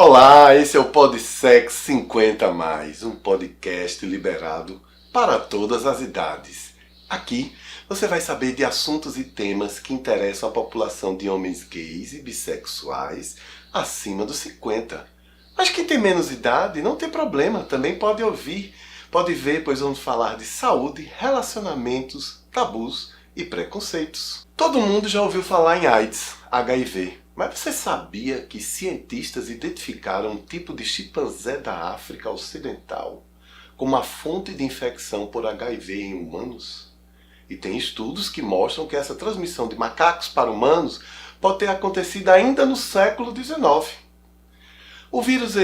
Olá, esse é o PodSex 50+, um podcast liberado para todas as idades. Aqui você vai saber de assuntos e temas que interessam a população de homens gays e bissexuais acima dos 50. Mas quem tem menos idade não tem problema, também pode ouvir, pode ver, pois vamos falar de saúde, relacionamentos, tabus e preconceitos. Todo mundo já ouviu falar em AIDS, HIV. Mas você sabia que cientistas identificaram um tipo de chimpanzé da África Ocidental como a fonte de infecção por HIV em humanos? E tem estudos que mostram que essa transmissão de macacos para humanos pode ter acontecido ainda no século XIX. O vírus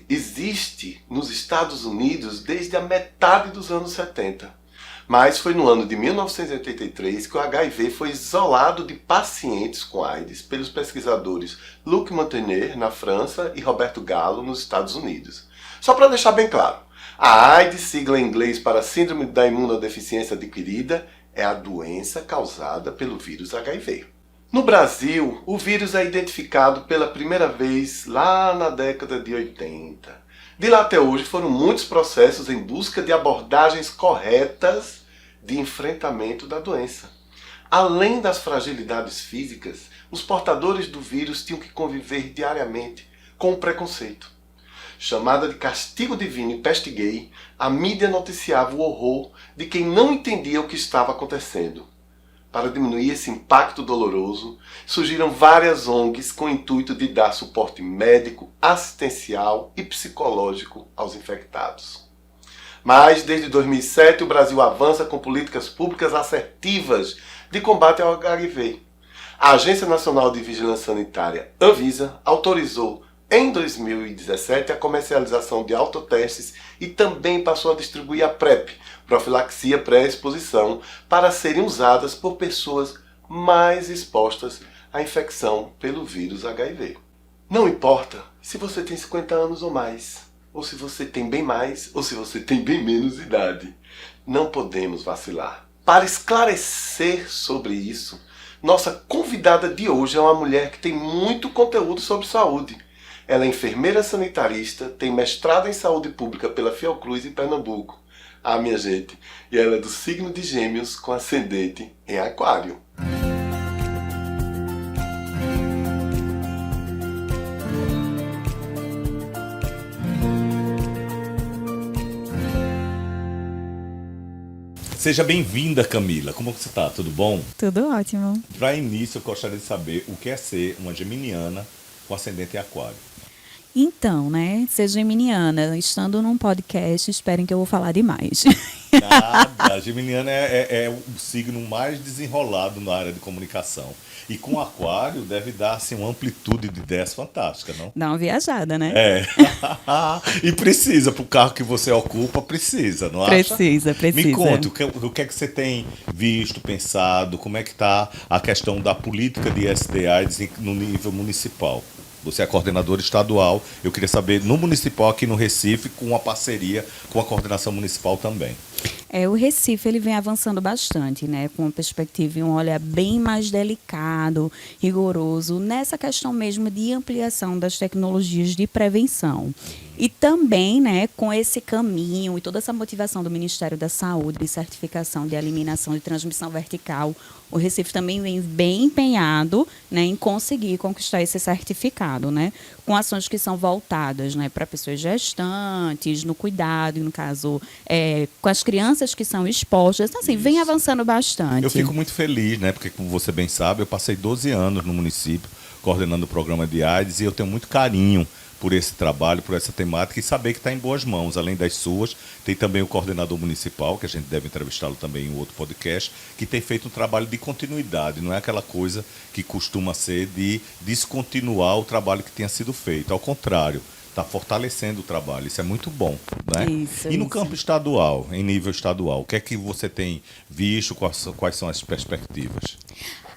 existe nos Estados Unidos desde a metade dos anos 70. Mas foi no ano de 1983 que o HIV foi isolado de pacientes com AIDS pelos pesquisadores Luc Montagnier, na França, e Roberto Gallo, nos Estados Unidos. Só para deixar bem claro, a AIDS, sigla em inglês para Síndrome da Imunodeficiência Adquirida, é a doença causada pelo vírus HIV. No Brasil, o vírus é identificado pela primeira vez lá na década de 80. De lá até hoje foram muitos processos em busca de abordagens corretas de enfrentamento da doença. Além das fragilidades físicas, os portadores do vírus tinham que conviver diariamente com o preconceito. Chamada de castigo divino e peste gay, a mídia noticiava o horror de quem não entendia o que estava acontecendo. Para diminuir esse impacto doloroso, surgiram várias ONGs com o intuito de dar suporte médico, assistencial e psicológico aos infectados. Mas, desde 2007, o Brasil avança com políticas públicas assertivas de combate ao HIV. A Agência Nacional de Vigilância Sanitária, Anvisa, autorizou em 2017 a comercialização de autotestes e também passou a distribuir a PrEP, profilaxia pré-exposição, para serem usadas por pessoas mais expostas à infecção pelo vírus HIV. Não importa se você tem 50 anos ou mais, ou se você tem bem mais, ou se você tem bem menos idade. Não podemos vacilar. Para esclarecer sobre isso, nossa convidada de hoje é uma mulher que tem muito conteúdo sobre saúde. Ela é enfermeira sanitarista, tem mestrado em saúde pública pela Fiocruz em Pernambuco. Ah, minha gente, e ela é do signo de Gêmeos com ascendente em Aquário. Seja bem-vinda, Camila. Como você está? Tudo bom? Tudo ótimo. Para início, eu gostaria de saber o que é ser uma geminiana com ascendente em Aquário. Então, né, ser geminiana, estando num podcast, esperem que eu vou falar demais. Nada. A geminiana é o signo mais desenrolado na área de comunicação. E com Aquário deve dar assim, uma amplitude de ideias fantástica, não? Dá uma viajada, né? É. E precisa, para o carro que você ocupa, precisa, não acha? Precisa. Me conta, o que é que você tem visto, pensado, como é que está a questão da política de STIs no nível municipal? Você é coordenadora estadual, eu queria saber, no municipal aqui no Recife, com uma parceria com a coordenação municipal também. O Recife ele vem avançando bastante, né, com uma perspectiva e um olhar bem mais delicado, rigoroso, nessa questão mesmo de ampliação das tecnologias de prevenção. E também, né, com esse caminho e toda essa motivação do Ministério da Saúde de certificação de eliminação de transmissão vertical, o Recife também vem bem empenhado, né, em conseguir conquistar esse certificado, né, com ações que são voltadas, né, para pessoas gestantes, no cuidado, no caso, com as crianças que são expostas. Então, assim, vem avançando bastante. Eu fico muito feliz, né, porque, como você bem sabe, eu passei 12 anos no município coordenando o programa de AIDS e eu tenho muito carinho por esse trabalho, por essa temática e saber que está em boas mãos. Além das suas, tem também o coordenador municipal, que a gente deve entrevistá-lo também em outro podcast, que tem feito um trabalho de continuidade, não é aquela coisa que costuma ser de descontinuar o trabalho que tenha sido feito. Ao contrário, está fortalecendo o trabalho. Isso é muito bom, né? E no campo estadual, em nível estadual, o que é que você tem visto, quais são as perspectivas?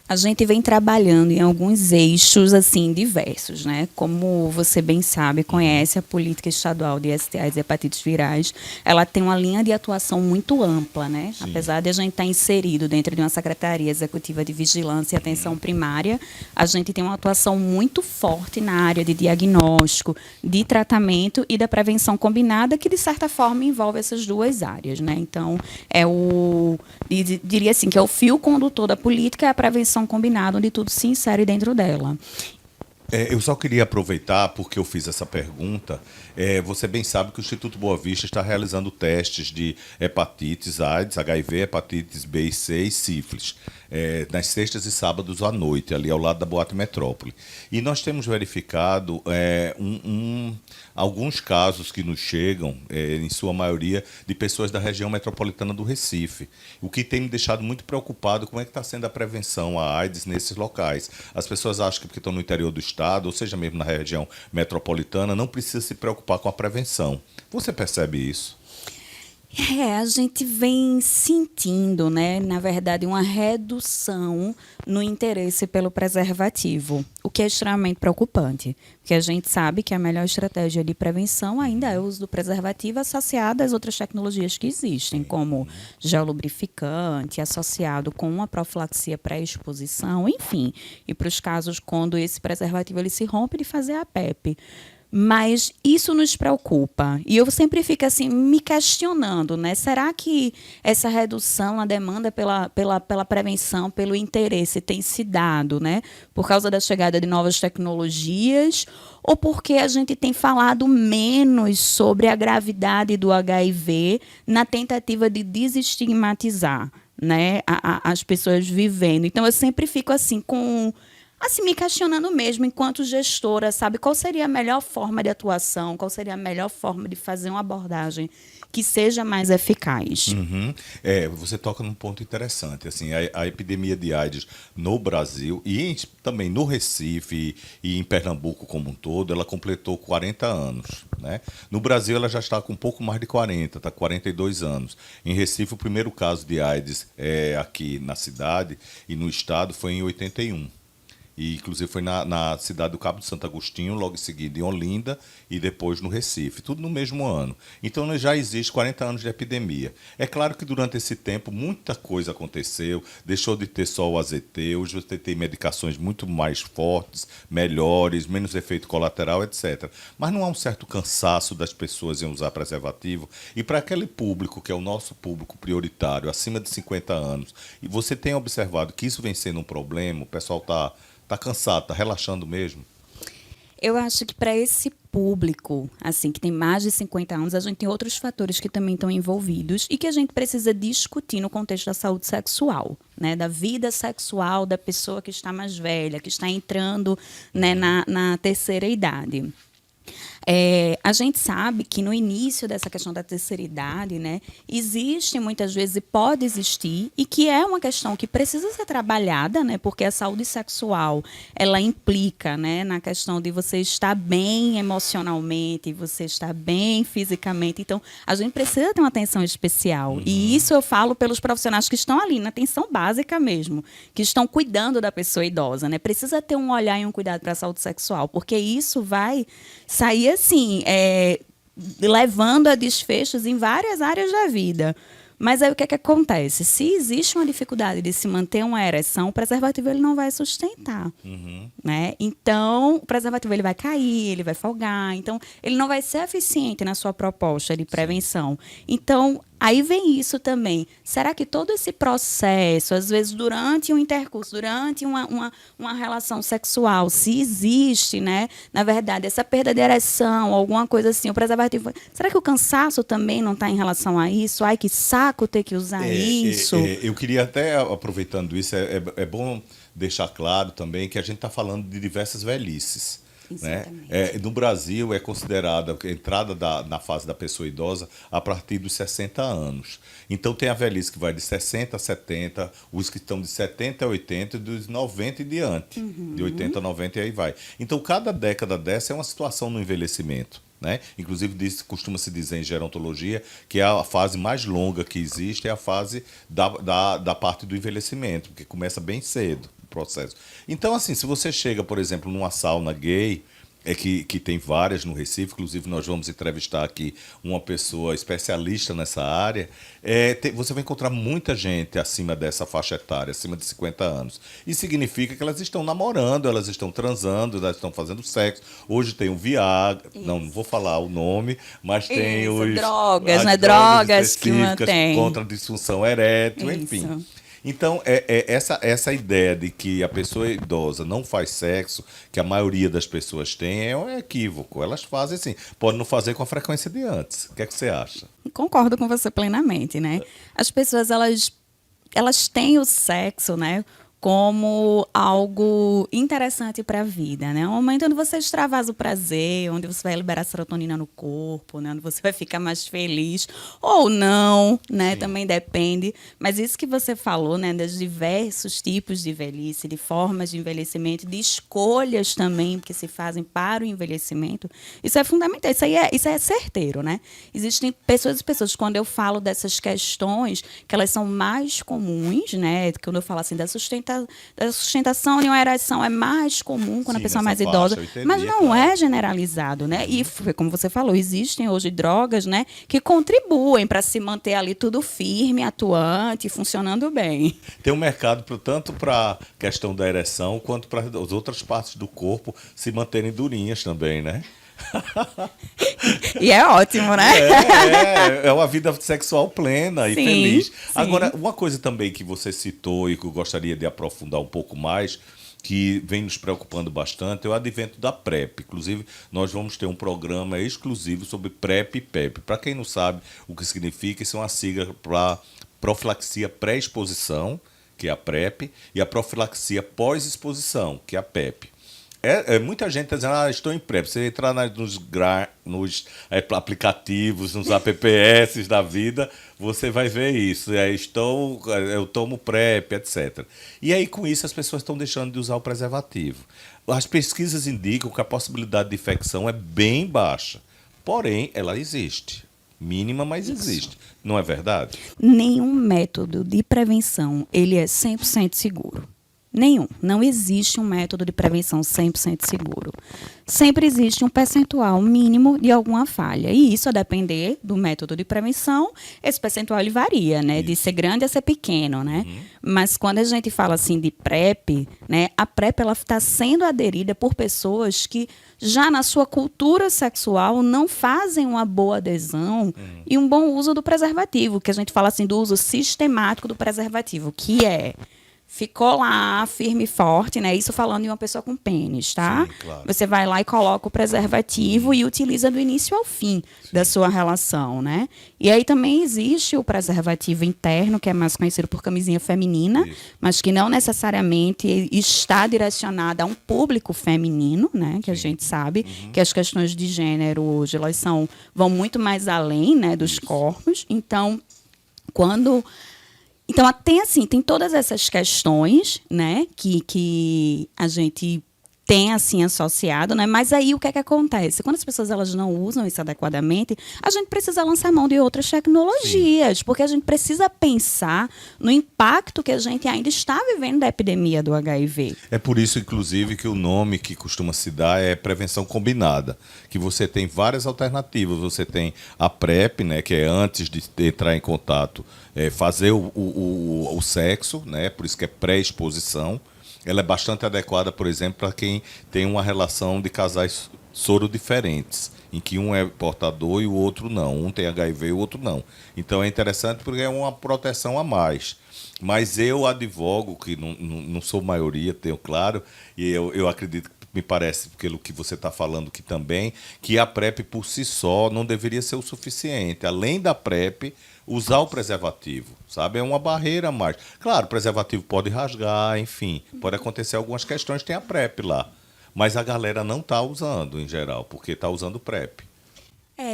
A gente vem trabalhando em alguns eixos assim diversos, né? Como você bem sabe, conhece a política estadual de STIs e hepatites virais, ela tem uma linha de atuação muito ampla, né? Sim. Apesar de a gente estar inserido dentro de uma Secretaria Executiva de Vigilância e Atenção Primária, a gente tem uma atuação muito forte na área de diagnóstico, de tratamento e da prevenção combinada, que de certa forma envolve essas duas áreas, né? Então, diria assim que é o fio condutor da política, é a prevenção combinada, onde tudo se insere dentro dela. Eu só queria aproveitar, porque eu fiz essa pergunta. Você bem sabe que o Instituto Boa Vista está realizando testes de hepatites, AIDS, HIV, hepatites B e C e sífilis, nas sextas e sábados à noite, ali ao lado da Boate Metrópole. E nós temos verificado alguns casos que nos chegam, em sua maioria, de pessoas da região metropolitana do Recife, o que tem me deixado muito preocupado como é que está sendo a prevenção à AIDS nesses locais. As pessoas acham que porque estão no interior do estado, ou seja, mesmo na região metropolitana, não precisa se preocupar com a prevenção. Você percebe isso? A gente vem sentindo, né, na verdade, uma redução no interesse pelo preservativo, o que é extremamente preocupante, porque a gente sabe que a melhor estratégia de prevenção ainda é o uso do preservativo associado às outras tecnologias que existem, como gel lubrificante, associado com uma profilaxia pré-exposição, enfim, e para os casos quando esse preservativo ele se rompe, de fazer a PEP. Mas isso nos preocupa. E eu sempre fico assim, me questionando, né? Será que essa redução, a demanda pela prevenção, pelo interesse tem se dado, né? Por causa da chegada de novas tecnologias ou porque a gente tem falado menos sobre a gravidade do HIV na tentativa de desestigmatizar, né, as pessoas vivendo. Então, eu sempre fico assim me questionando mesmo, enquanto gestora, sabe, qual seria a melhor forma de atuação, qual seria a melhor forma de fazer uma abordagem que seja mais eficaz. Uhum. Você toca num ponto interessante. Assim, a epidemia de AIDS no Brasil e também no Recife e em Pernambuco como um todo, ela completou 40 anos. Né? No Brasil, ela já está com um pouco mais de 40, está com 42 anos. Em Recife, o primeiro caso de AIDS aqui na cidade e no estado foi em 81. E, inclusive, foi na cidade do Cabo de Santo Agostinho, logo em seguida em Olinda e depois no Recife, tudo no mesmo ano. Então, já existe 40 anos de epidemia. É claro que durante esse tempo muita coisa aconteceu, deixou de ter só o AZT, hoje você tem medicações muito mais fortes, melhores, menos efeito colateral, etc. Mas não há um certo cansaço das pessoas em usar preservativo. E para aquele público, que é o nosso público prioritário, acima de 50 anos, e você tem observado que isso vem sendo um problema, o pessoal está cansado, está relaxando mesmo? Eu acho que para esse público, assim, que tem mais de 50 anos, a gente tem outros fatores que também estão envolvidos e que a gente precisa discutir no contexto da saúde sexual, né, da vida sexual da pessoa que está mais velha, que está entrando, né, na terceira idade. A gente sabe que no início dessa questão da terceira idade, né, existe muitas vezes, e pode existir, e que é uma questão que precisa ser trabalhada, né, porque a saúde sexual ela implica, né, na questão de você estar bem emocionalmente, você estar bem fisicamente. Então, a gente precisa ter uma atenção especial. E isso eu falo pelos profissionais que estão ali, na atenção básica mesmo, que estão cuidando da pessoa idosa, né? Precisa ter um olhar e um cuidado para a saúde sexual, porque isso vai sair assim, levando a desfechos em várias áreas da vida. Mas aí o que é que acontece? Se existe uma dificuldade de se manter uma ereção, o preservativo ele não vai sustentar. Né? Então, o preservativo ele vai cair, ele vai folgar. Então, ele não vai ser eficiente na sua proposta de prevenção. Então, aí vem isso também. Será que todo esse processo, às vezes durante um intercurso, durante uma relação sexual, se existe, né, na verdade, essa perda de ereção, alguma coisa assim, o preservativo... Será que o cansaço também não está em relação a isso? Ai, que saco ter que usar isso. Eu queria até, aproveitando isso, é bom deixar claro também que a gente está falando de diversas velhices. Né? No Brasil é considerada a entrada na fase da pessoa idosa a partir dos 60 anos. Então tem a velhice que vai de 60 a 70, os que estão de 70 a 80 e dos 90 e diante. De 80 a 90 e aí vai. Então cada década dessa é uma situação no envelhecimento. Né? Inclusive costuma-se dizer em gerontologia que a fase mais longa que existe é a fase da parte do envelhecimento, porque começa bem cedo. processo. Então, assim, se você chega, por exemplo, numa sauna gay, que tem várias no Recife, inclusive nós vamos entrevistar aqui uma pessoa especialista nessa área, você vai encontrar muita gente acima dessa faixa etária, acima de 50 anos. Isso significa que elas estão namorando, elas estão transando, elas estão fazendo sexo. Hoje tem o Viagra, não vou falar o nome, mas tem os... drogas, né? Drogas que específicas mantém. contra a disfunção erétil, enfim. Então, essa ideia de que a pessoa idosa não faz sexo, que a maioria das pessoas tem, é um equívoco. Elas fazem assim, podem não fazer com a frequência de antes. O que é que você acha? Concordo com você plenamente, né? As pessoas, elas têm o sexo, né, como algo interessante para a vida, né? Um momento onde você extravasa o prazer, onde você vai liberar serotonina no corpo, né? Onde você vai ficar mais feliz ou não, né? Sim. Também depende. Mas isso que você falou, né, dos diversos tipos de velhice, de formas de envelhecimento, de escolhas também que se fazem para o envelhecimento, isso é fundamental. Isso é certeiro, né? Existem pessoas e pessoas, quando eu falo dessas questões, que elas são mais comuns, né? Quando eu falo assim da sustentação de uma ereção é mais comum quando a pessoa é mais idosa, mas não é generalizado, né? E como você falou, existem hoje drogas, né, que contribuem para se manter ali tudo firme, atuante, funcionando bem. Tem um mercado tanto para a questão da ereção quanto para as outras partes do corpo se manterem durinhas também, né? E é ótimo, né? É uma vida sexual plena e feliz. Sim. Agora, uma coisa também que você citou e que eu gostaria de aprofundar um pouco mais, que vem nos preocupando bastante, é o advento da PrEP. Inclusive, nós vamos ter um programa exclusivo sobre PrEP e PEP. Para quem não sabe o que significa, isso é uma sigla para profilaxia pré-exposição, que é a PrEP, e a profilaxia pós-exposição, que é a PEP. Muita gente está dizendo, estou em PrEP. Você entrar nos aplicativos, nos apps da vida, você vai ver isso. Eu tomo PrEP, etc. E aí, com isso, as pessoas estão deixando de usar o preservativo. As pesquisas indicam que a possibilidade de infecção é bem baixa. Porém, ela existe. Mínima, mas existe. Não é verdade? Nenhum método de prevenção ele é 100% seguro. Nenhum. Não existe um método de prevenção 100% seguro. Sempre existe um percentual mínimo de alguma falha. E isso, a depender do método de prevenção, esse percentual ele varia, né? De ser grande a ser pequeno, né? Mas quando a gente fala assim de PrEP, né? A PrEP ela está sendo aderida por pessoas que já na sua cultura sexual não fazem uma boa adesão e um bom uso do preservativo, que a gente fala assim do uso sistemático do preservativo, que ficou lá, firme e forte, né? Isso falando de uma pessoa com pênis, tá? Sim, claro. Você vai lá e coloca o preservativo e utiliza do início ao fim da sua relação, né? E aí também existe o preservativo interno, que é mais conhecido por camisinha feminina, mas que não necessariamente está direcionado a um público feminino, né? Que a gente sabe que as questões de gênero hoje, elas vão muito mais além, né, dos corpos. Então, tem todas essas questões, né, que a gente tem assim associado, né? Mas aí o que é que acontece? Quando as pessoas elas não usam isso adequadamente, a gente precisa lançar mão de outras tecnologias, porque a gente precisa pensar no impacto que a gente ainda está vivendo da epidemia do HIV. É por isso, inclusive, que o nome que costuma se dar é prevenção combinada, que você tem várias alternativas. Você tem a PrEP, né, que é antes de entrar em contato, fazer o sexo, né, por isso que é pré-exposição. Ela é bastante adequada, por exemplo, para quem tem uma relação de casais soro diferentes, em que um é portador e o outro não. Um tem HIV e o outro não. Então é interessante porque é uma proteção a mais. Mas eu advogo, que não sou maioria, tenho claro, e eu acredito que me parece, pelo que você está falando aqui também, que a PrEP por si só não deveria ser o suficiente. Além da PrEP, usar o preservativo, sabe? É uma barreira a mais. Claro, o preservativo pode rasgar, enfim, pode acontecer algumas questões, tem a PrEP lá. Mas a galera não está usando, em geral, porque está usando PrEP.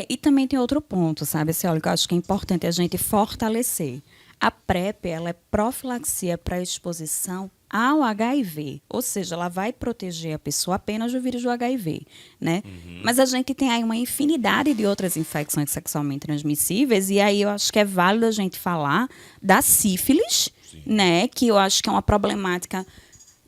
E também tem outro ponto, sabe, Cioli, que eu acho que é importante a gente fortalecer. A PrEP, ela é profilaxia para exposição ao HIV, ou seja, ela vai proteger a pessoa apenas do vírus do HIV, né? Mas a gente tem aí uma infinidade de outras infecções sexualmente transmissíveis e aí eu acho que é válido a gente falar da sífilis, né? Que eu acho que é uma problemática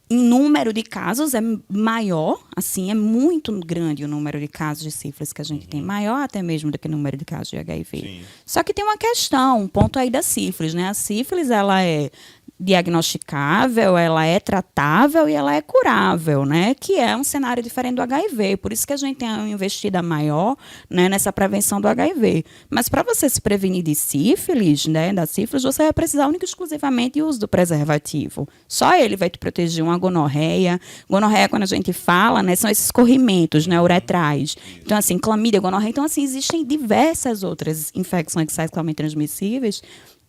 em número de casos é maior, assim, é muito grande o número de casos de sífilis que a gente tem, maior até mesmo do que o número de casos de HIV. Sim. Só que tem uma questão, um ponto aí da sífilis, né? A sífilis, ela é diagnosticável, ela é tratável e ela é curável, né? Que é um cenário diferente do HIV. Por isso que a gente tem uma investida maior, né, nessa prevenção do HIV. Mas para você se prevenir de sífilis, né, da sífilis, você vai precisar única e exclusivamente do uso do preservativo. Só ele vai te proteger uma gonorreia. Gonorreia, quando a gente fala, né, são esses corrimentos, né, uretrais. Então, assim, clamídia, gonorreia. Então, assim, existem diversas outras infecções sexualmente transmissíveis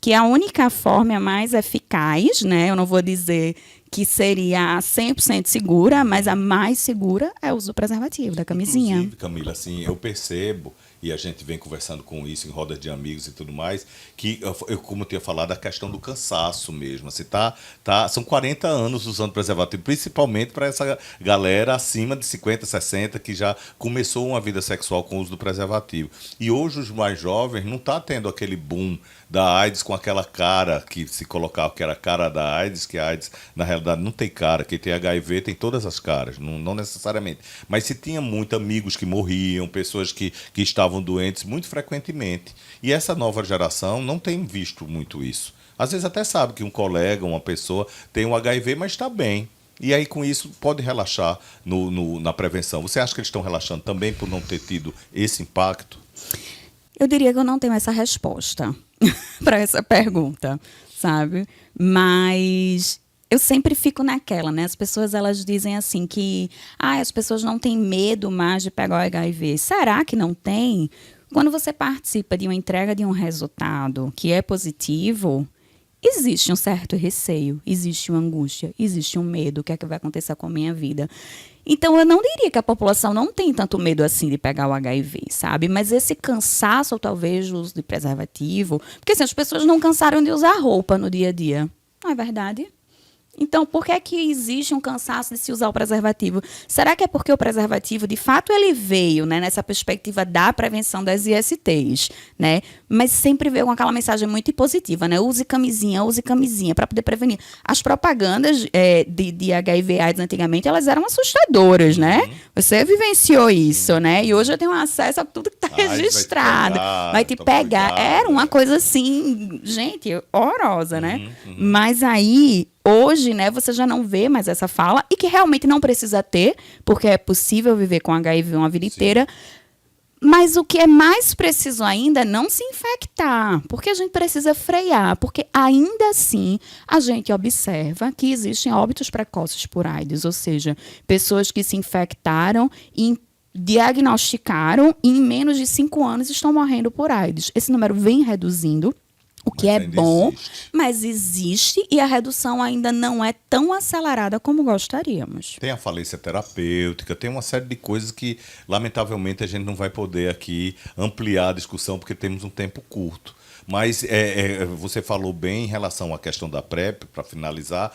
que a única forma mais eficaz, né, eu não vou dizer que seria 100% segura, mas a mais segura é o uso do preservativo, da camisinha. Inclusive, Camila, assim, eu percebo, e a gente vem conversando com isso em rodas de amigos e tudo mais, que, eu como eu tinha falado, a questão do cansaço mesmo. Assim, são 40 anos usando preservativo, principalmente para essa galera acima de 50, 60, que já começou uma vida sexual com o uso do preservativo. E hoje os mais jovens não estão tendo aquele boom da AIDS com aquela cara que se colocava que era a cara da AIDS, que a AIDS, na realidade, não tem cara. Quem tem HIV tem todas as caras, não necessariamente. Mas se tinha muitos amigos que morriam, pessoas que estavam doentes muito frequentemente. E essa nova geração não tem visto muito isso. Às vezes até sabe que um colega, uma pessoa tem um HIV, mas está bem. E aí, com isso, pode relaxar na prevenção. Você acha que eles estão relaxando também por não ter tido esse impacto? Eu diria que eu não tenho essa resposta para essa pergunta, sabe? Mas eu sempre fico naquela, né? As pessoas, elas dizem assim que as pessoas não têm medo mais de pegar o HIV. Será que não tem? Quando você participa de uma entrega de um resultado que é positivo, existe um certo receio, existe uma angústia, existe um medo. O que é que vai acontecer com a minha vida? Então, eu não diria que a população não tem tanto medo assim de pegar o HIV, sabe? Mas esse cansaço, talvez, do uso de preservativo... Porque assim, as pessoas não cansaram de usar roupa no dia a dia. Não é verdade? Então, por que é que existe um cansaço de se usar o preservativo? Será que é porque o preservativo, de fato, ele veio, né, nessa perspectiva da prevenção das ISTs, né? Mas sempre veio com aquela mensagem muito positiva, né? Use camisinha para poder prevenir. As propagandas de HIV/AIDS antigamente, elas eram assustadoras, né? Você vivenciou isso, né? E hoje eu tenho acesso a tudo que está registrado. Vai te pegar. Era uma coisa assim, gente, horrorosa, né? Mas aí... Hoje, né, você já não vê mais essa fala, e que realmente não precisa ter, porque é possível viver com HIV uma vida inteira. Mas o que é mais preciso ainda é não se infectar, porque a gente precisa frear, porque ainda assim a gente observa que existem óbitos precoces por AIDS, ou seja, pessoas que se infectaram e diagnosticaram e em menos de 5 anos estão morrendo por AIDS. Esse número vem reduzindo. O que é bom, mas existe e a redução ainda não é tão acelerada como gostaríamos. Tem a falência terapêutica, tem uma série de coisas que, lamentavelmente, a gente não vai poder aqui ampliar a discussão porque temos um tempo curto. Mas você falou bem em relação à questão da PrEP, para finalizar,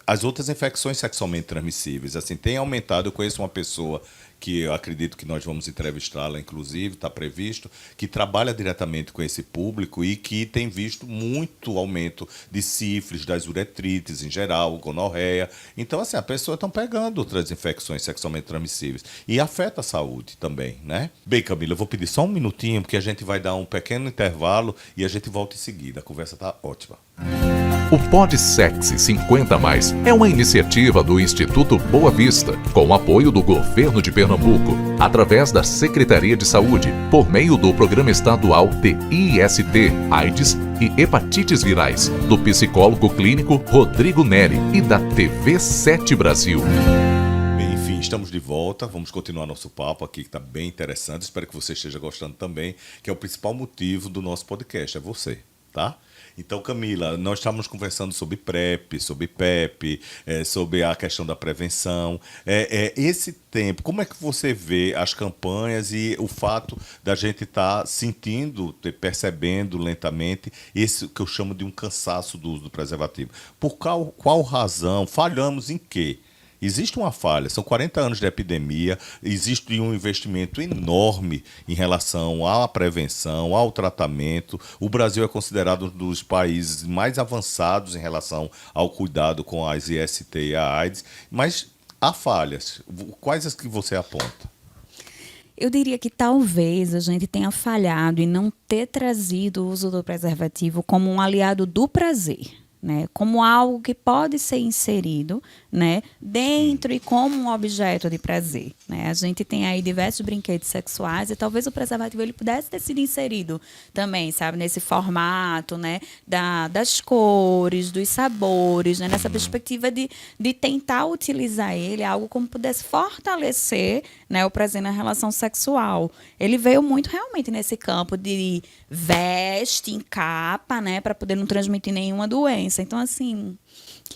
as outras infecções sexualmente transmissíveis. Assim, tem aumentado. Eu conheço uma pessoa que eu acredito que nós vamos entrevistá-la, inclusive, está previsto, que trabalha diretamente com esse público e que tem visto muito aumento de sífilis, das uretrites em geral, gonorreia. Então, assim, a pessoa está pegando outras infecções sexualmente transmissíveis e afeta a saúde também, né? Bem, Camila, eu vou pedir só um minutinho, porque a gente vai dar um pequeno intervalo e a gente volta em seguida. A conversa está ótima. O PodSexy 50+, é uma iniciativa do Instituto Boa Vista, com o apoio do Governo de Pernambuco, através da Secretaria de Saúde, por meio do Programa Estadual de IST, AIDS e Hepatites Virais, do psicólogo clínico Rodrigo Neri e da TV 7 Brasil. Bem, enfim, estamos de volta. Vamos continuar nosso papo aqui, que está bem interessante. Espero que você esteja gostando também, que é o principal motivo do nosso podcast, é você, tá? Então, Camila, nós estávamos conversando sobre PrEP, sobre PEP, sobre a questão da prevenção. Esse tempo, como é que você vê as campanhas e o fato da gente estar sentindo, percebendo lentamente esse que eu chamo de um cansaço do uso do preservativo? Por qual razão? Falhamos em quê? Existe uma falha, são 40 anos de epidemia, existe um investimento enorme em relação à prevenção, ao tratamento. O Brasil é considerado um dos países mais avançados em relação ao cuidado com as IST e a AIDS, mas há falhas. Quais as que você aponta? Eu diria que talvez a gente tenha falhado em não ter trazido o uso do preservativo como um aliado do prazer. Né, como algo que pode ser inserido, né, dentro e como um objeto de prazer. Né? A gente tem aí diversos brinquedos sexuais e talvez o preservativo ele pudesse ter sido inserido também, sabe, nesse formato, né, das cores, dos sabores, né, nessa perspectiva de tentar utilizar ele algo como pudesse fortalecer, né, o prazer na relação sexual. Ele veio muito realmente nesse campo de veste, encapa, né, para poder não transmitir nenhuma doença. Então, assim,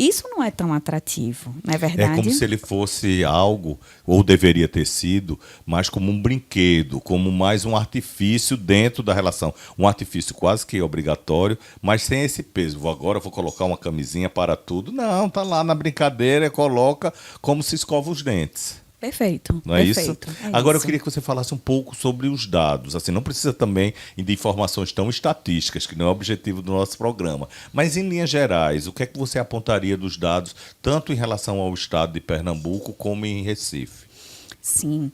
isso não é tão atrativo, não é verdade? É como se ele fosse algo, ou deveria ter sido, mais como um brinquedo, como mais um artifício dentro da relação. Um artifício quase que obrigatório, mas sem esse peso. Agora eu vou colocar uma camisinha para tudo. Não, tá lá na brincadeira, coloca como se escova os dentes. Perfeito. Não é perfeito, isso? é Agora isso. eu queria que você falasse um pouco sobre os dados. Assim, não precisa também de informações tão estatísticas, que não é o objetivo do nosso programa. Mas, em linhas gerais, o que é que você apontaria dos dados, tanto em relação ao estado de Pernambuco como em Recife? Sim,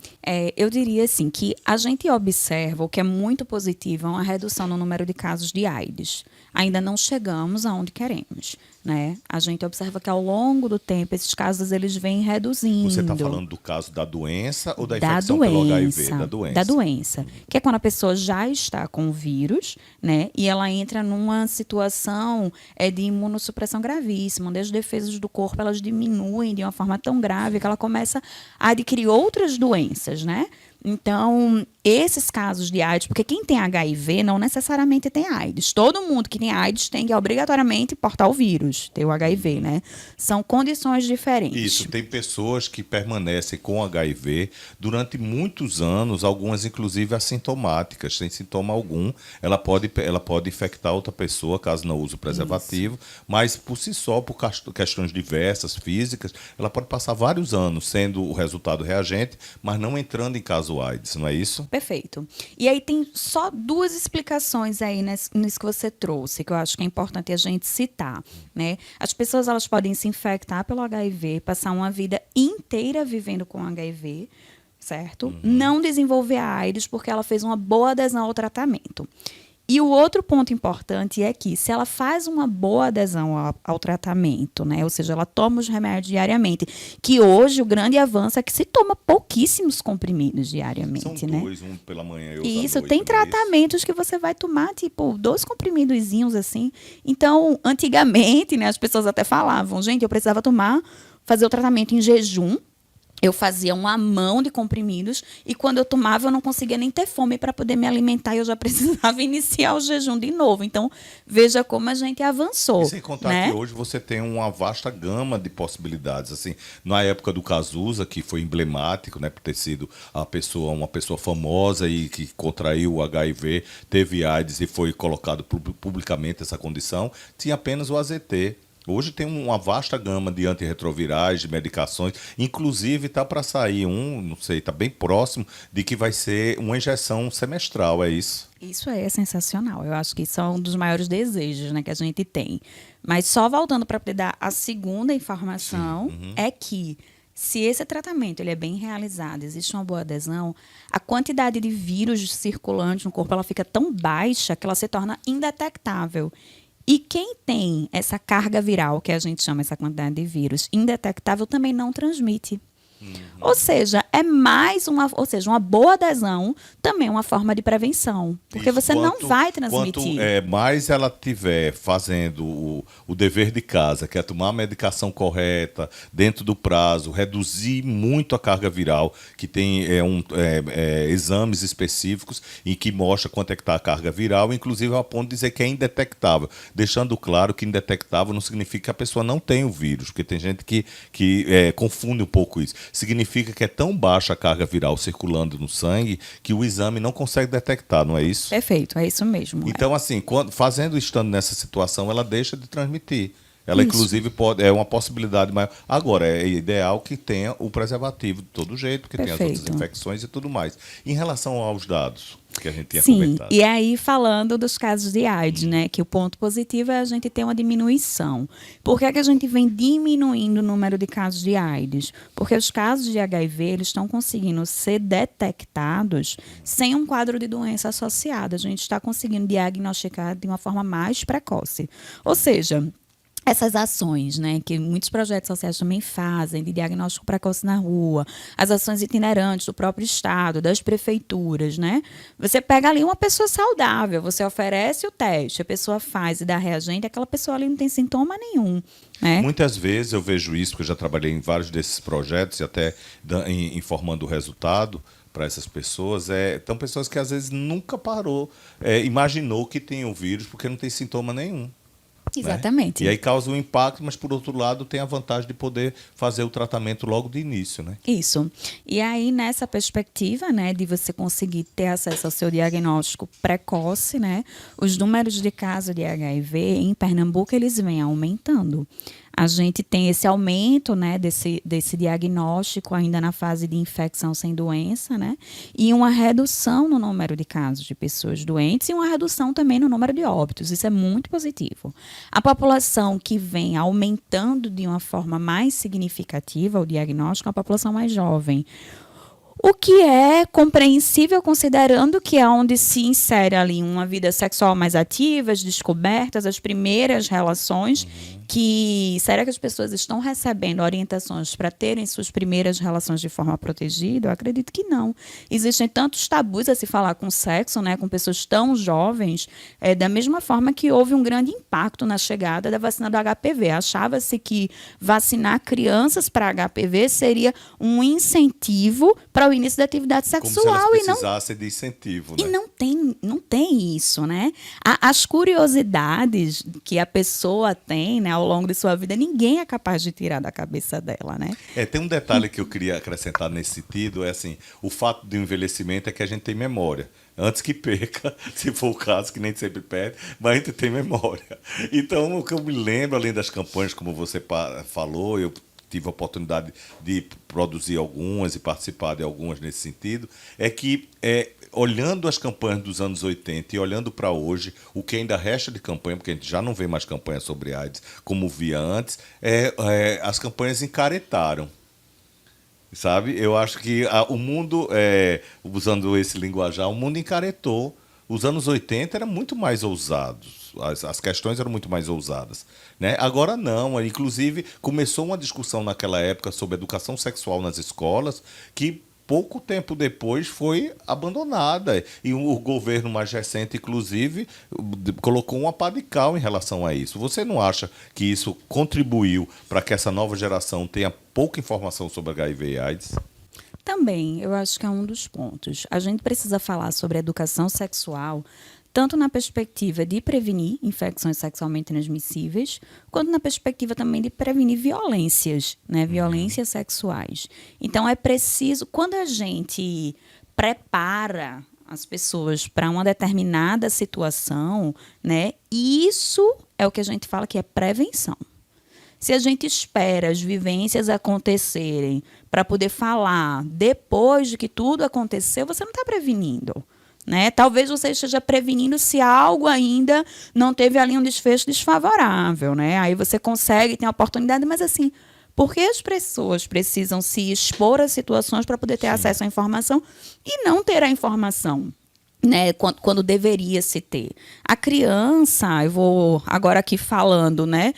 eu diria assim que a gente observa o que é muito positivo, é uma redução no número de casos de AIDS. Ainda não chegamos aonde queremos, né? A gente observa que ao longo do tempo esses casos eles vêm reduzindo. Você está falando do caso da doença ou da Da infecção pelo HIV? Da doença. Que é quando a pessoa já está com o vírus, né? E ela entra numa situação de imunossupressão gravíssima, onde as defesas do corpo elas diminuem de uma forma tão grave que ela começa a adquirir outras doenças, né? Então, esses casos de AIDS, porque quem tem HIV não necessariamente tem AIDS. Todo mundo que tem AIDS tem que obrigatoriamente portar o vírus, ter o HIV, né? São condições diferentes. Isso, tem pessoas que permanecem com HIV durante muitos anos, algumas inclusive assintomáticas, sem sintoma algum. Ela pode infectar outra pessoa caso não use o preservativo, mas por si só, por questões diversas, físicas, ela pode passar vários anos sendo o resultado reagente, mas não entrando em caso AIDS, não é isso? Perfeito. E aí tem só duas explicações aí nisso que você trouxe, que eu acho que é importante a gente citar, né? As pessoas elas podem se infectar pelo HIV, passar uma vida inteira vivendo com HIV, certo? Não desenvolver a AIDS porque ela fez uma boa adesão ao tratamento. E o outro ponto importante é que, se ela faz uma boa adesão ao tratamento, né? Ou seja, ela toma os remédios diariamente, que hoje o grande avanço é que se toma pouquíssimos comprimidos diariamente, São né? dois, um pela manhã e outro à Isso, noite, tem não é isso? tratamentos que você vai tomar, tipo, 2 comprimidozinhos assim. Então, antigamente, né, as pessoas até falavam, gente, eu precisava fazer o tratamento em jejum. Eu fazia uma mão de comprimidos e quando eu tomava eu não conseguia nem ter fome para poder me alimentar e eu já precisava iniciar o jejum de novo. Então, veja como a gente avançou. E sem contar né? que hoje você tem uma vasta gama de possibilidades. Assim, na época do Cazuza, que foi emblemático, né, por ter sido uma pessoa famosa e que contraiu o HIV, teve AIDS e foi colocado publicamente essa condição, tinha apenas o AZT. Hoje tem uma vasta gama de antirretrovirais, de medicações. Inclusive está para sair não sei, está bem próximo de que vai ser uma injeção semestral, é isso? Isso é sensacional. Eu acho que isso é um dos maiores desejos, né, que a gente tem. Mas só voltando para poder dar a segunda informação, é que se esse tratamento ele é bem realizado, existe uma boa adesão, a quantidade de vírus circulantes no corpo ela fica tão baixa que ela se torna indetectável. E quem tem essa carga viral, que a gente chama essa quantidade de vírus, indetectável, também não transmite. Ou seja, uma boa adesão também é uma forma de prevenção. Porque Isso, você não vai transmitir. Quanto mais ela estiver fazendo o dever de casa, que é tomar a medicação correta, dentro do prazo, reduzir muito a carga viral, que tem exames específicos em que mostra quanto é que está a carga viral, inclusive ao ponto de dizer que é indetectável. Deixando claro que indetectável não significa que a pessoa não tem o vírus, porque tem gente que confunde um pouco isso. Significa que é tão baixa a carga viral circulando no sangue que o exame não consegue detectar, não é isso? Perfeito, é isso mesmo. Então, assim, estando nessa situação, ela deixa de transmitir. Ela, Isso. inclusive, é uma possibilidade maior. Agora, é ideal que tenha o preservativo de todo jeito, porque tem as outras Perfeito. infecções e tudo mais. Em relação aos dados que a gente tinha Sim, comentado. e aí falando dos casos de AIDS, né, que o ponto positivo é a gente ter uma diminuição. Por que é que a gente vem diminuindo o número de casos de AIDS? Porque os casos de HIV, eles estão conseguindo ser detectados sem um quadro de doença associada. A gente está conseguindo diagnosticar de uma forma mais precoce. Ou seja, essas ações, né, que muitos projetos sociais também fazem, de diagnóstico precoce na rua, as ações itinerantes do próprio Estado, das prefeituras, né? Você pega ali uma pessoa saudável, você oferece o teste, a pessoa faz e dá reagente, aquela pessoa ali não tem sintoma nenhum, né? Muitas vezes eu vejo isso, porque eu já trabalhei em vários desses projetos e até informando o resultado para essas pessoas. São pessoas que às vezes nunca imaginou que tem o vírus porque não tem sintoma nenhum. Exatamente. Né? E aí causa um impacto, mas por outro lado tem a vantagem de poder fazer o tratamento logo de início, né? Isso. E aí, nessa perspectiva, né, de você conseguir ter acesso ao seu diagnóstico precoce, né, os números de casos de HIV em Pernambuco, eles vêm aumentando. A gente tem esse aumento, né, desse diagnóstico ainda na fase de infecção sem doença, né, e uma redução no número de casos de pessoas doentes e uma redução também no número de óbitos. Isso é muito positivo. A população que vem aumentando de uma forma mais significativa o diagnóstico é a população mais jovem. O que é compreensível considerando que é onde se insere ali uma vida sexual mais ativa, as descobertas, as primeiras relações, será que as pessoas estão recebendo orientações para terem suas primeiras relações de forma protegida? Eu acredito que não. Existem tantos tabus a se falar com sexo, né, com pessoas tão jovens, da mesma forma que houve um grande impacto na chegada da vacina do HPV. Achava-se que vacinar crianças para HPV seria um incentivo para o início da atividade sexual. Como se elas precisassem de incentivo, né? E não tem isso, né? As curiosidades que a pessoa tem, né, ao longo de sua vida, ninguém é capaz de tirar da cabeça dela, né? Tem um detalhe que eu queria acrescentar nesse sentido, assim, o fato do envelhecimento é que a gente tem memória. Antes que perca, se for o caso, que nem sempre perde, mas a gente tem memória. Então, o que eu me lembro, além das campanhas, como você falou, eu tive a oportunidade de produzir algumas e participar de algumas nesse sentido, é que, olhando as campanhas dos anos 80 e olhando para hoje, o que ainda resta de campanha, porque a gente já não vê mais campanha sobre AIDS como via antes, as campanhas encaretaram. Sabe? Eu acho que o mundo, usando esse linguajar, o mundo encaretou. Os anos 80 eram muito mais ousados, as questões eram muito mais ousadas, né? Agora não, inclusive começou uma discussão naquela época sobre educação sexual nas escolas que pouco tempo depois foi abandonada e o governo mais recente, inclusive, colocou uma pá de cal em relação a isso. Você não acha que isso contribuiu para que essa nova geração tenha pouca informação sobre HIV e AIDS? Também, eu acho que é um dos pontos. A gente precisa falar sobre educação sexual, tanto na perspectiva de prevenir infecções sexualmente transmissíveis, quanto na perspectiva também de prevenir violências, né? Violências sexuais. Então, é preciso, quando a gente prepara as pessoas para uma determinada situação, né? Isso é o que a gente fala que é prevenção. Se a gente espera as vivências acontecerem para poder falar depois de que tudo aconteceu, você não está prevenindo, né? Talvez você esteja prevenindo se algo ainda não teve ali um desfecho desfavorável, né? Aí você consegue, tem a oportunidade, mas assim, por que as pessoas precisam se expor a situações para poder ter acesso à informação e não ter a informação? Né, quando deveria se ter. A criança, eu vou agora aqui falando, né,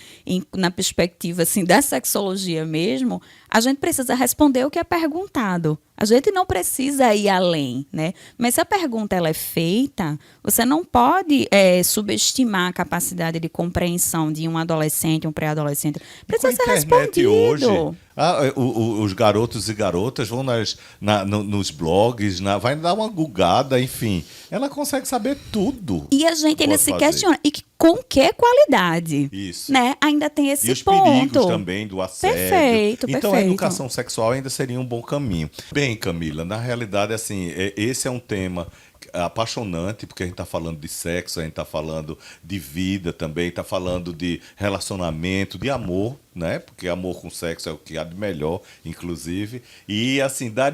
na perspectiva assim, da sexologia mesmo, a gente precisa responder o que é perguntado. A gente não precisa ir além, né? Mas se a pergunta ela é feita, você não pode subestimar a capacidade de compreensão de um adolescente, um pré-adolescente. Precisa ser respondido. Hoje, os garotos e garotas vão nos blogs, vai dar uma googada, enfim. Ela consegue saber tudo. E a gente ainda se questiona. E com que qualidade? Isso. Né? Ainda tem esse ponto. E os perigos também do assédio. Perfeito, então, perfeito. a educação sexual ainda seria um bom caminho. Bem, Camila, na realidade, assim, esse é um tema apaixonante, porque a gente está falando de sexo, a gente está falando de vida também, está falando de relacionamento, de amor, né? Porque amor com sexo é o que há de melhor, inclusive. E, assim, dá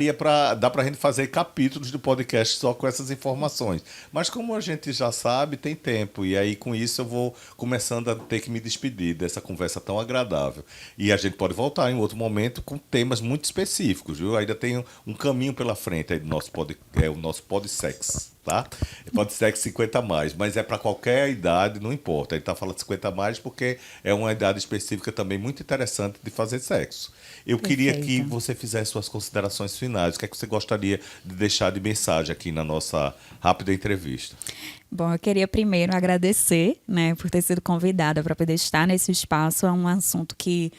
pra gente fazer capítulos de podcast só com essas informações. Mas como a gente já sabe, tem tempo. E aí, com isso, eu vou começando a ter que me despedir dessa conversa tão agradável. E a gente pode voltar em outro momento com temas muito específicos, viu? Ainda tem um caminho pela frente aí do nosso o nosso Podsex, tá? Podsex 50 mais, mas é para qualquer idade, não importa. A gente tá falando 50 mais porque é uma idade específica também muito interessante de fazer sexo. Eu queria que você fizesse suas considerações finais. O que é que você gostaria de deixar de mensagem aqui na nossa rápida entrevista? Bom, eu queria primeiro agradecer, né, por ter sido convidada para poder estar nesse espaço. É um assunto que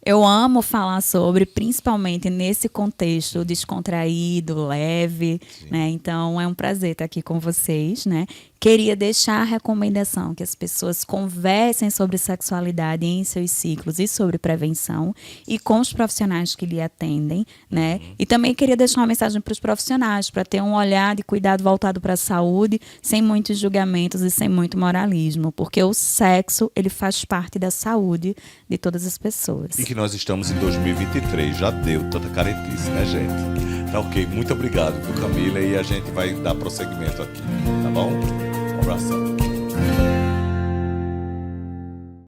eu amo falar sobre, principalmente nesse contexto descontraído, leve, né? Então, é um prazer estar aqui com vocês, né? Queria deixar a recomendação que as pessoas conversem sobre sexualidade em seus ciclos e sobre prevenção e com os profissionais que lhe atendem, né? E também queria deixar uma mensagem para os profissionais, para ter um olhar de cuidado voltado para a saúde, sem muitos julgamentos e sem muito moralismo, porque o sexo, ele faz parte da saúde de todas as pessoas. E que nós estamos em 2023, já deu tanta caretice, né, gente? Tá ok, muito obrigado, viu, Camila? E a gente vai dar prosseguimento aqui, tá bom? Um abração.